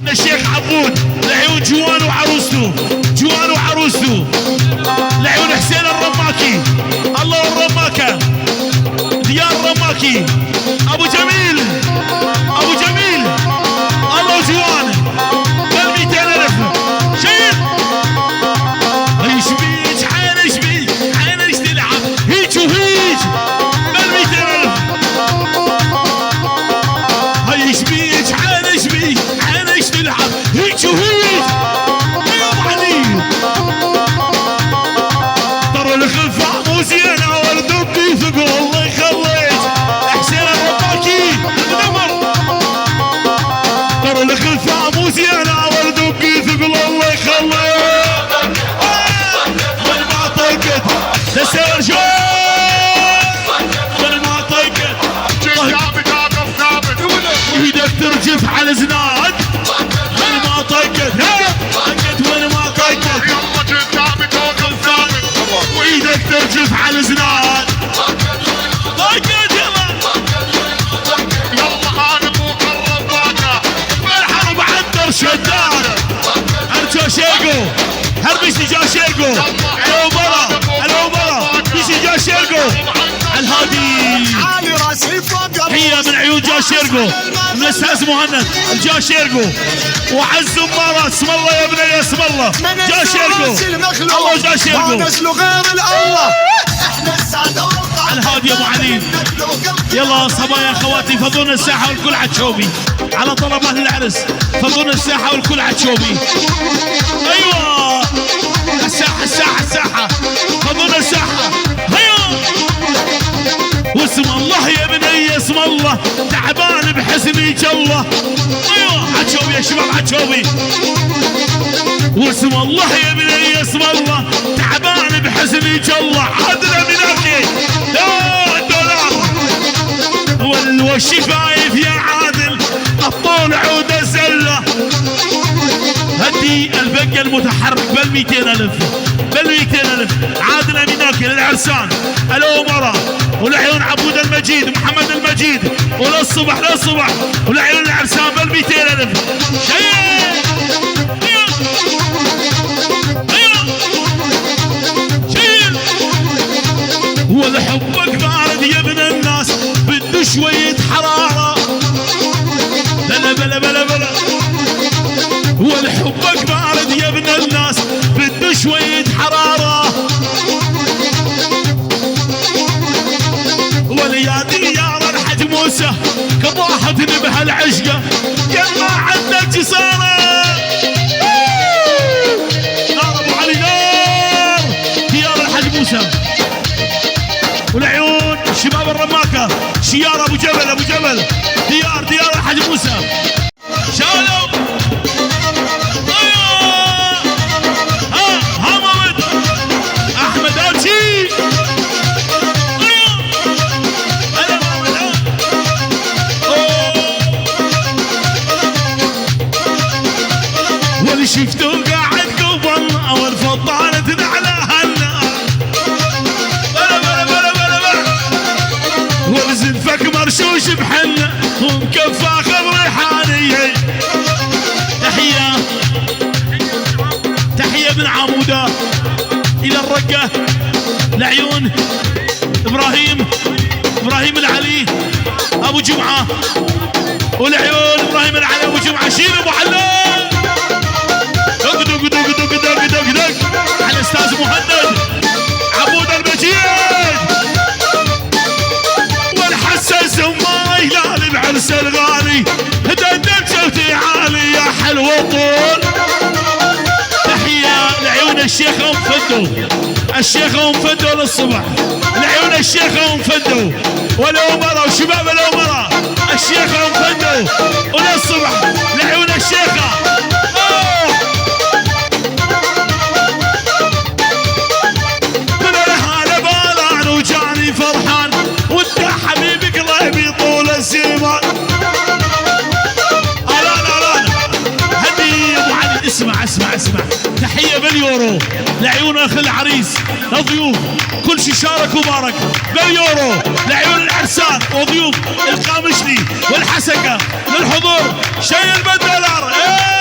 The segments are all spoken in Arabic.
الشيخ عبود لعيون جوان وعروسته، جوان وعروسته، لعيون حسين الرماكي، الله الرماكة، ديار الرماكي، ابو جميل، ابو جميل، الله جوان، قال 200,000 شيل. ايش بيك عينش بيك عينش تلعب هيج وهيج، قال 200,000. ايش بيك عينش بيك عينش تلعب هيج وهيج، يا ابو علي. ترى الخلفاء مو زينه والدبي ثقل الله يخليك، حسين الرباكي النمر. ترى الخلفاء مو زينه والدبي ثقل الله يخليك. من ما طقت تسير شوي، من ما طقت ايدك ترجف على زناد. من ما طقت طقت من ما طقت وايدك ترجف على زناد. طقت يلا انا مو قربانا بالحرب عندر شداد. ارجو شيقو هربش جا شيقو الو برا الو برا بيش جا شيقو الهادي. هي من عيون جا شيرقو من الاستاذ مهند جا شيرقو وعز امارة. اسم الله يا بني اسم الله جا شيرقو الله جا شيرقو الهادي يا ابو علي. يلا صبايا اخواتي فضونا الساحه والكل عتشوبي على طلب اهل العرس. فضونا الساحه والكل عتشوبي. ايوه الساحه الساحه الساحه فضونا الساحه. هيا واسم الله يا بني اسم الله تعبان بحسنيك الله. ايوه عتشوبي يا شباب عتشوبي. واسم الله يا بني اسم الله تعبان بحسنيك الله. عادل مناكي $1 والشفايف يا عادل الطول عود الزله. هدي البقى المتحرك بل 200,000 بل 200,000. عادل اميناكي للعرسان الامراء ولعيون عبود المجيد محمد المجيد وللصبح للصبح ولعيون العرسان بل 200,000. شيل شيل ولحبك بارد يا ابن الناس بده شوية حرارة. بلا بلا بلا بلا ولحبك بارد يا ابن الناس بده شوية حرارة. وليا ديار الحج موسى كضاحت بهالعشقة يلا عندك جسارة. نار ابو علي نار ديار الحج موسى ولعيون شباب الرماكة شيار ابو جبل ابو جبل ديار الحج موسى شالوا. احمد ابشي واللي شفته قاعد قبل اول فضانة على هالنار. وبزنفك مرشوش بحنة ومكفى خضر ريحانية. تحية من عمودة الى الرقة لعيون ابراهيم العلي ابو جمعة ولعيون ابراهيم العلي ابو جمعة. شيل ابو علام دق دق دق دق دق دق دق على الاستاذ مهند عبود المجيد والحساس ماي لا بعرس الغالي هددك صوتي عالي يا حلو طول. تحية لعيون الشيخ ام فدو الشيخ ام فدو للصبح لعيون الشيخ ام فدو والامراء وشباب الامراء الشيخ ام فدو وللصبح لعيون الشيخة. من الهالة بالان وجاني فرحان وانت حبيبي قلبي طول الزمان. الان هدي ابو علي اسمع اسمع اسمع. تحية باليورو لعيون اخ العريس الضيوف كل شي شارك وبارك باليورو لعيون العرسان وضيوف القامشلي والحسكة للحضور شيل $1.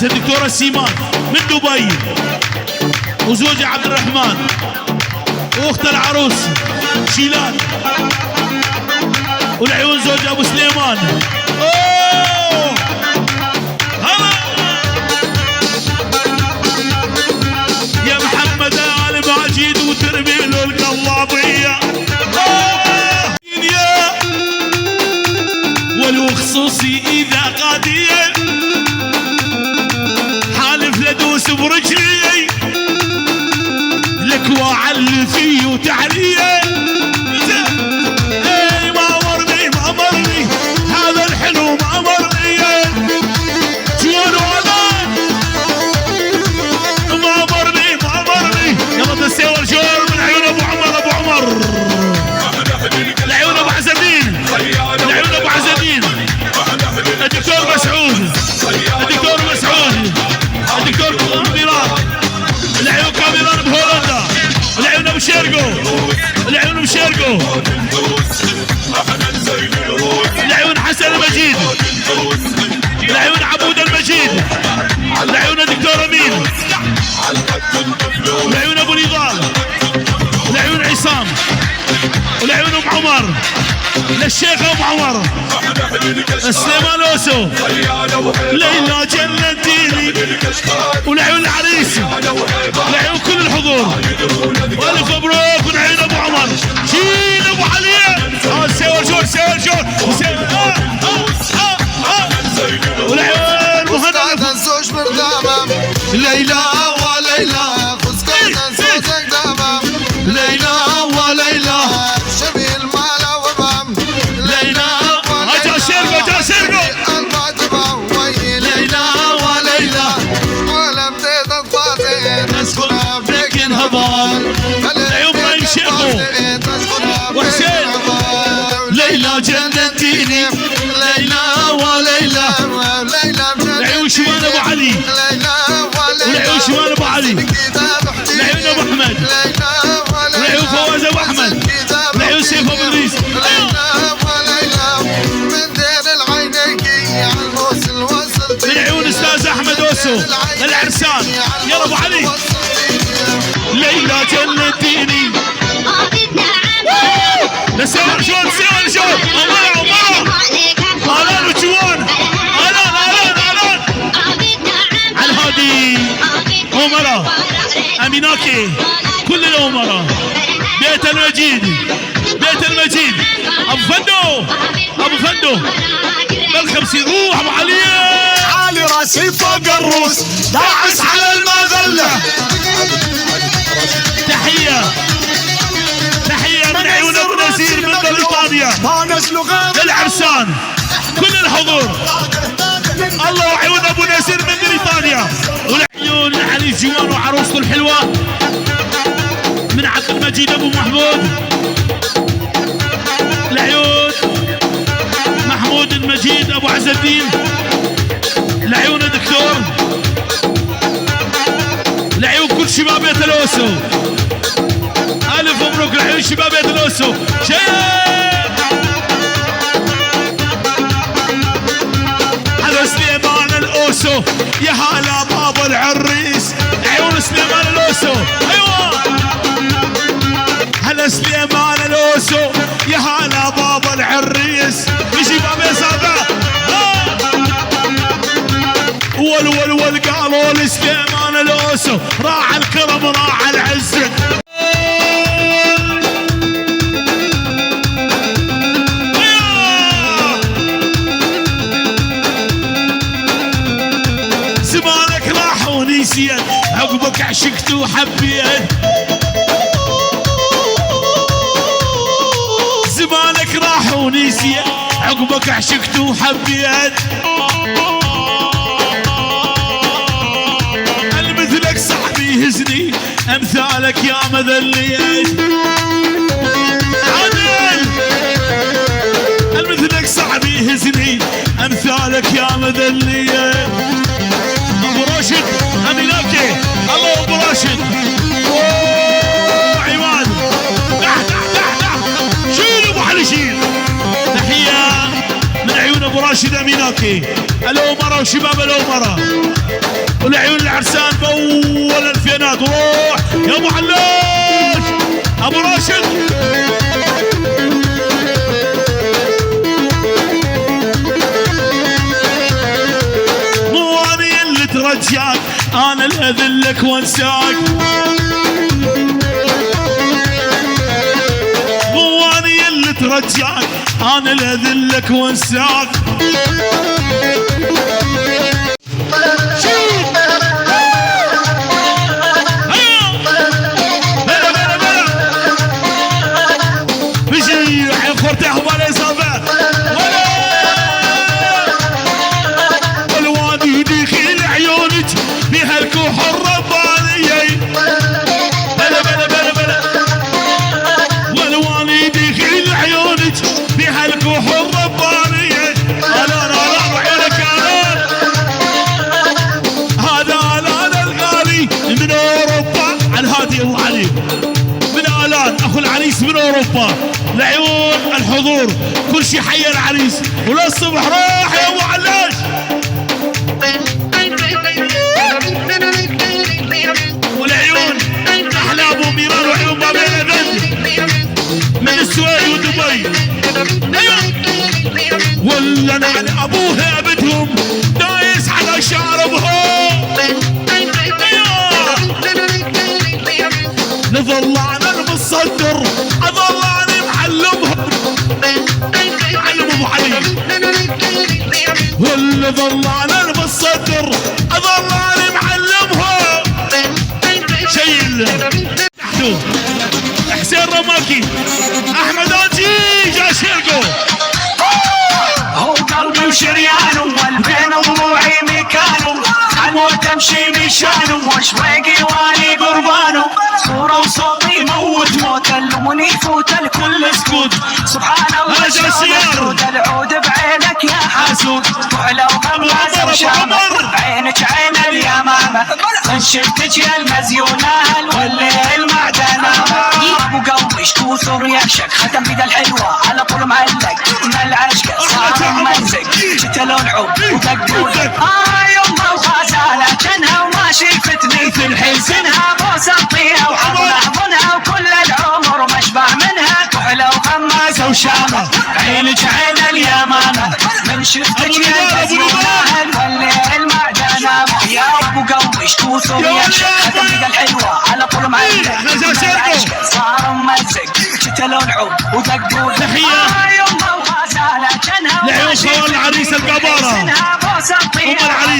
العريس الدكتورة سيمان من دبي، وزوجها عبد الرحمن، واخت العروس شيلان، والعيون زوج ابو سليمان. اوه هلا يا محمد ال ماجد وترمي له القلابيه. ولو خصوصي اذا قاديه حالف لدوس برجلي لك واعلي فيه وتعليه. اي ما امرني ما امرني هذا الحلو ما امرني شلون هذا ما امرني ما امرني. يلا تسوي شور من عيون ابو عمر ابو عمر لعيون ابو عز الدين لعيون ابو عز الدين. الدكتور مسعود الدكتور مسعود الدكتور كاميران العيون كاميران بهولندا العيون ابو شيرقو العيون ابو شيرقو العيون حسن المجيد العيون عبود المجيد العيون الدكتور امين العيون ابو نضال العيون عصام والعيون ام عمر للشيخ ام عمر سليمان اوسو ليلى جنتيني والعيون العريس العيون كل الحضور والف مبروك من عيون ابو عمر. شيل ابو علي سوى جول سوى جول والعيون مهند الزوج بردامم ليلى وليلى خذ صوتك دامم ليلى وليلى شبيه المال وبام ليلى جا سيرقو جا سيرقو ليلى وليلى ولم تتطاطي تسكنها بك انهضال العيون ابراهيم شيخو وحسين ليلى جنتيني ليلى وليلى العيون شمال ابو علي والعيون شمال ابو علي العيون ابو احمد العيون فواز ابو احمد العيون سيف ابو ادريس. العيون استاذ احمد اوسو العرسان. يلا ابو علي ليلى جنتيني نسوي شلون نسوي شلون امرا امرا الان وجوان الان على الهادي امرا اميناكي كل الامراء بيت المجيد بيت المجيد ابو فندو ابو فندو بالخمسين روح ابو علي عالي راسي فوق الروس داعس على المظله. تحيه تحيه من عيون ابو نزير من بريطانيا للعرسان كل الحضور. الله وعيون ابو نزير من بريطانيا والعيون علي جوان وعروسته الحلوه من عبد المجيد ابو محمود. العيون محمود المجيد ابو عز الدين العيون الدكتور العيون كل شباب بيت الاوسو. الف مبروك العيون شباب بيت الاوسو. هذا سليمان الاوسو يا هلا بابا العريس عيون سليمان الاوسو. ايوه هلا سليمان الاوسو يا هلا بابا العريس يجي بابا يسافر ول قالوا لسليمان الاوسو راح الكرم راح العز. زمانك راح ونسيت عقبك عشقت وحبيت. زمانك راح ونسيت عقبك عشقت وحبيت. مثلك صاحبي يهزني امثالك يا مذليت. عادل مثلك صاحبي يهزني امثالك يا مذليت. ابو راشد اميناكي الله ابو راشد عماد شيل ابو علي شيل. تحيه من عيون ابو راشد اميناكي الأومرة وشباب الأومرة والعيون العرسان بأول الفينات. وروح يا أبو حلاج أبو راشد. مو أنا اللي ترجاك، أنا اللي أذلك وانساك. مو أنا اللي ترجاك، أنا اللي أذلك وانساك. من اوروبا لعيون الحضور كل شيء حي العريس وللصبح راح يا ابو علاش. والعيون احلى ابو ميران وعيون بابا الافندي من السويد ودبي. ولا انا ابوها بدهم دايس على شاربهم. نظل انا المصدر اظل انا معلمهم. علم ابو علي. ولا ظل انا المصدر اظل انا معلمهم. شيل تحته حسين رماكي احمد اجي جاشيلكو. هو قلبي وشريانه والبين ضلوعي مكانه. عمود تمشي بشانه وشويقي والي قربانه. صورة وصوتي موت موت اللي يفوت الكل سكوت. سبحان الله شلون العود بعينك يا حاسود. وعلى وغمازة وشامة عينك عين اليمامة. من شفتك يا المزيونة والليل معدنة. ابو قلبي شكوثر يعشق ختم بيد الحلوة على طول معلق. من العشق صار ممزق شتلون عود ودقدوق. يما وغزالة كانها وما شفتني في الحزنها. بوسط فيها وحضنها وكل العمر مشبع منها. وحلى وغمازة وشامة عينك عين اليمامة. من شفتك يا المزيونة والليل معدنة. يا ابو قلبي شكوثر يعشق ختم بيد الحلوة على طول معلق. من العشق صار ممزق شتلون عود ودقدوق. تحية يما وغزالة كانها لعيون خوال العريس القبارة ام العريس